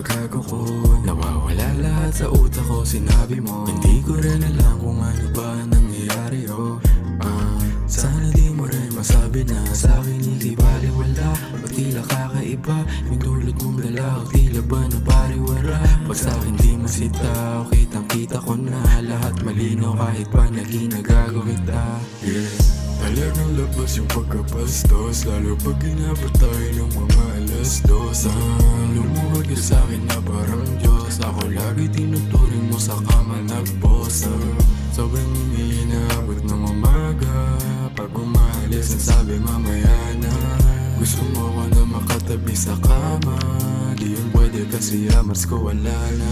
pagkagago ko. Nawawala lahat sa utak ko, sinabi mo. Hindi ko rin alam kung ano ba nangyayari, oh. Sana di mo rin masabi na sa'kin hindi baliwala. O tila kakaiba yung tulad mong dala. O tila ba na pariwara? Pag sa'kin di masita, o kitang kita ko na lahat malinaw kahit pa naging nagagawin ta. Yeah, talagang labas yung pagkapastos, lalo pag inabot tayo ng mga alas dos. Lumuhod ka sa'kin na parang Diyos. Ako lagi tinuturing mo sa kama nagposa. Sobrang inaabot ng umaga. Pag umalis, ang sabi mamaya na. Gusto mo ko na makatabi sa kama. Di yun pwede kasi amars ko wala na.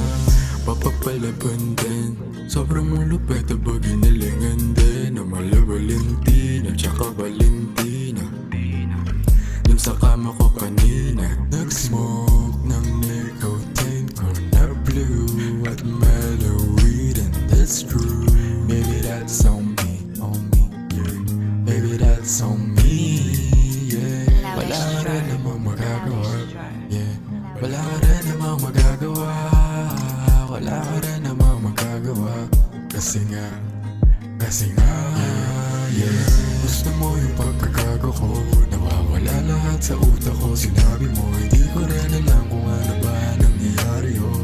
Papapalaban din. Sobrang lupit na pag hinalingan din. Na mala Valentina, tsaka Valentina. Dun sa kama ko kanina, nag-smoke ng nicotine ko na blue at mellow weed, and that's true. Maybe that's on me, yeah. Maybe that's on me, yeah. Wala ka rin namang magagawa, yeah. Wala ka rin namang magagawa. Wala ka rin namang magagawa. Kasi nga, yeah. Gusto mo yung pagkagago ko. Nawawala lahat sa utak ko, sinabi mo. Hindi ko rin alam kung ano ba nangyayari, oh.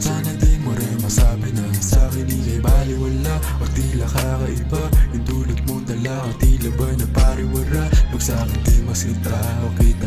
Sana di mo rin masabi na sa'kin ika'y baliwala. O tila kakaiba yung dulot mong dala. O tila ba na pariwara? Pag sa'kin di masita, o kita